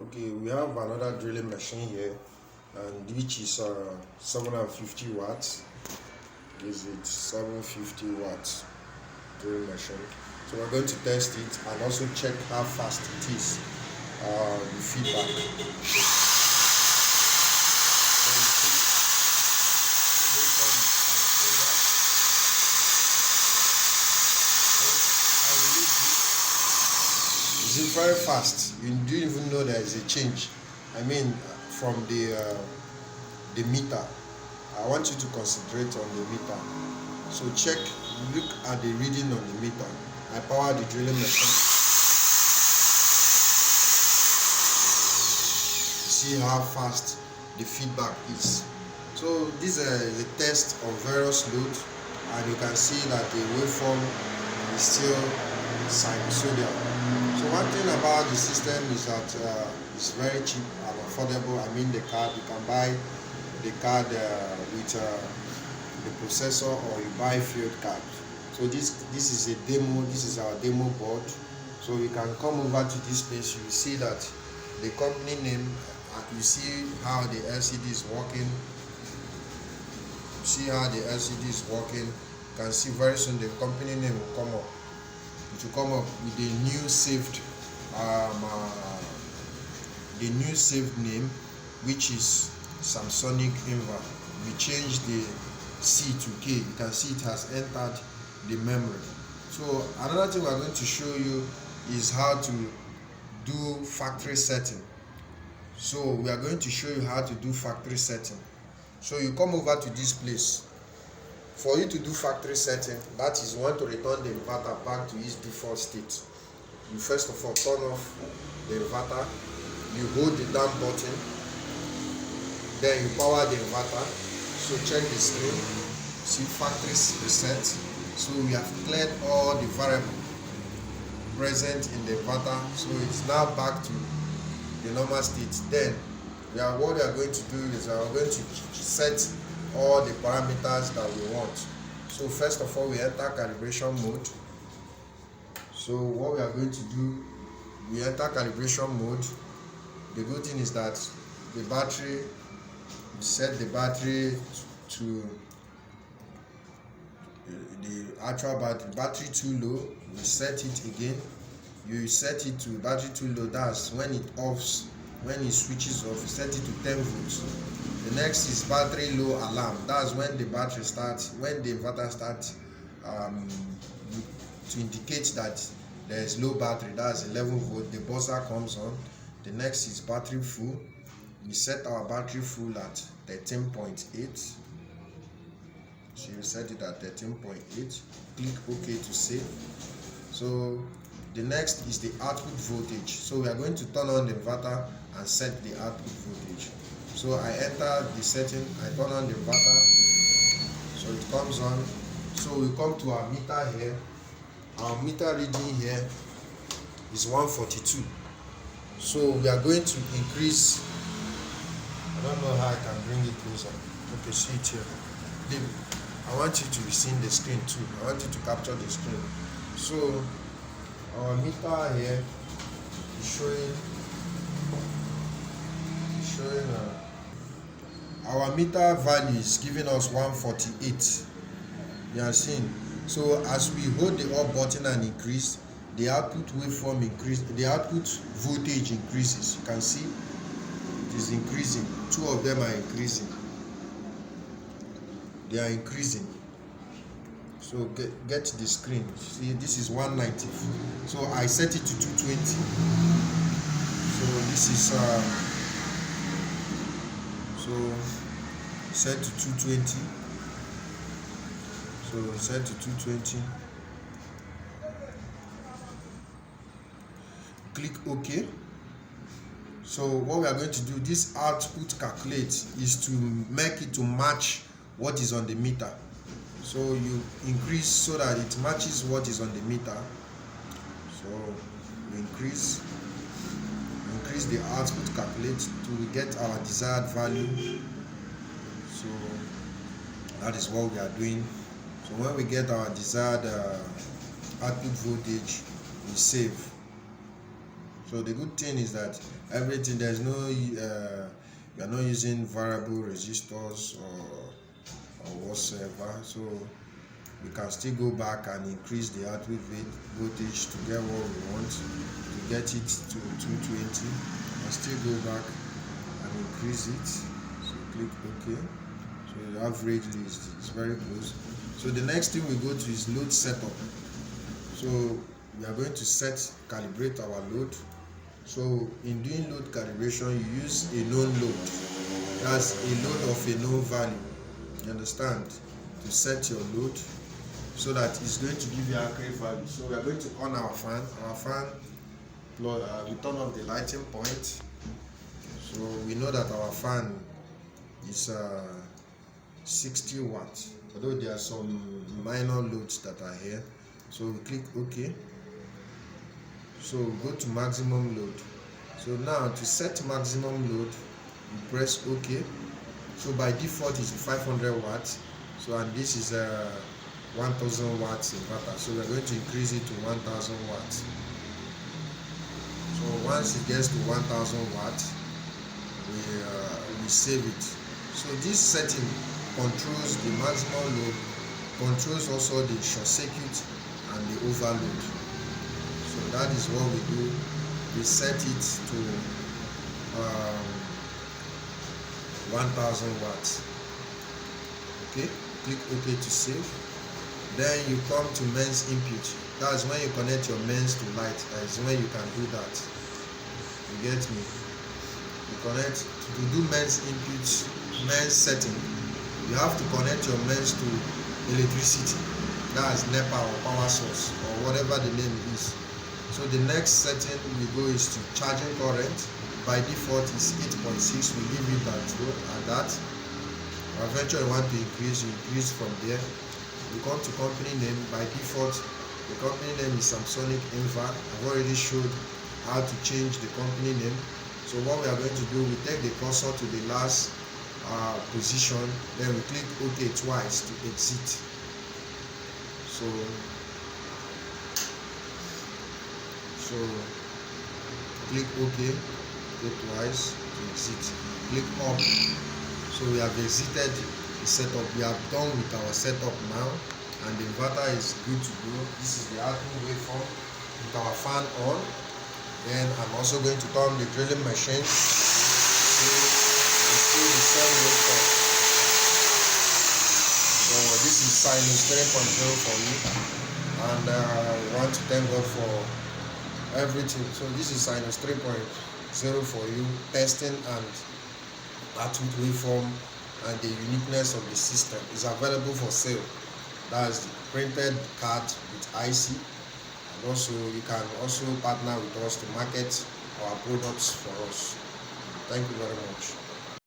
Okay, we have another drilling machine here, and which is 750 watts. Is it 750 watts drilling machine? So we're going to test it and also check how fast it is. The feedback. Is it very fast? You don't even know there is a change. I mean, from the meter. I want you to concentrate on the meter. So check, look at the reading on the meter. I power the drilling machine. See how fast the feedback is. So this is a test of various loads, and you can see that the waveform is still sinusoidal. So one thing about the system is that it's very cheap and affordable. I mean, the card, you can buy the card with the processor, or you buy field card. So this is a demo. This is our demo board. So you can come over to this place. You see that the company name. You see how the LCD is working. See how the LCD is working. You can see very soon the company name will come up. It will come up with the new saved name, which is Samsonic Inverter. We changed the C to K. You can see it has entered the memory. So another thing we are going to show you is how to do factory setting. So we are going to show you how to do factory setting. So you come over to this place. For you to do factory setting, that is, you want to return the inverter back to its default state. You first of all turn off the inverter. You hold the down button. Then you power the inverter. So check the screen. See factory reset. So we have cleared all the variables present in the inverter. So it's now back to the normal state. Then what we are going to do is we are going to set all the parameters that we want. So first of all, we enter calibration mode. So what we are going to do, we enter calibration mode. The good thing is that the battery, we set the battery to the actual battery too low. We set it again. You set it to battery too low. That's when it offs. When it switches off, you set it to 10 volts. The next is battery low alarm. That's when the battery starts, when the inverter starts to indicate that there is low battery. That's 11 volt. The buzzer comes on. The next is battery full. We set our battery full at 13.8. So you set it at 13.8. Click OK to save. So the next is the output voltage. So we are going to turn on the inverter and set the output voltage. So I enter the setting, I turn on the inverter, so it comes on. So we come to our meter here. Our meter reading here is 142. So we are going to increase. I don't know how I can bring it closer. Okay, see it here. I want you to be seeing the screen too. I want you to capture the screen. So our meter here is showing our meter value is giving us 148. You are seeing. So as we hold the up button and increase, the output waveform increase, the output voltage increases. You can see it is increasing. Two of them are increasing. They are increasing. So get the screen. See, this is 190. So I set it to 220. So this is set to 220. So set to 220. Click OK. So what we are going to do, this output calculate is to make it to match what is on the meter. So you increase so that it matches what is on the meter. So we increase the output calculate till we get our desired value. So that is what we are doing. So when we get our desired output voltage, we save. So the good thing is that everything, there's no you are not using variable resistors or whatsoever. So we can still go back and increase the output voltage to get what we want, to get it to 220, and still go back and increase it. So click OK. So the average is very close. So the next thing we go to is load setup. So we are going to calibrate our load. So in doing load calibration, you use a known load. That's a load of a known value. You understand? To set your load so that it's going to give you accurate value. So we are going to on our fan. Our fan, we turn off the lighting point. So we know that our fan is 60 watts. Although there are some minor loads that are here. So we click OK. So we go to maximum load. So now to set maximum load, we press OK. So by default it's 500 watts. So and this is a 1000 watts inverter. So we're going to increase it to 1000 watts. So once it gets to 1000 watts, we save it. So this setting controls the maximum load, controls also the short circuit and the overload. So that is what we do. We set it to 1000 watts. Okay, click OK to save. Then you come to mains input. That's when you connect your mains to light. That's when you can do that. You get me? You connect to do mains input, mains setting. You have to connect your mains to electricity. That's NEPA or power source or whatever the name is. So the next setting we go is to charging current. By default is 8.6. We leave it at that. Eventually you want to increase, you increase from there. We come to company name. By default the company name is Samsonic Inver. I've already showed how to change the company name. So what we are going to do, we take the cursor to the last position, then we click OK twice to exit. So click OK twice to exit. Click on. So we have exited the setup. We have done with our setup now, and the inverter is good to go. This is the output waveform with our fan on. Then I'm also going to turn the drilling machine. So the same waveform. So this is Sinus 3.0 for you, and I want to thank God for everything. So this is Sinus 3.0 for you, testing and output waveform and the uniqueness of the system is available for sale. That's the printed card with IC. And also you can also partner with us to market our products for us. Thank you very much.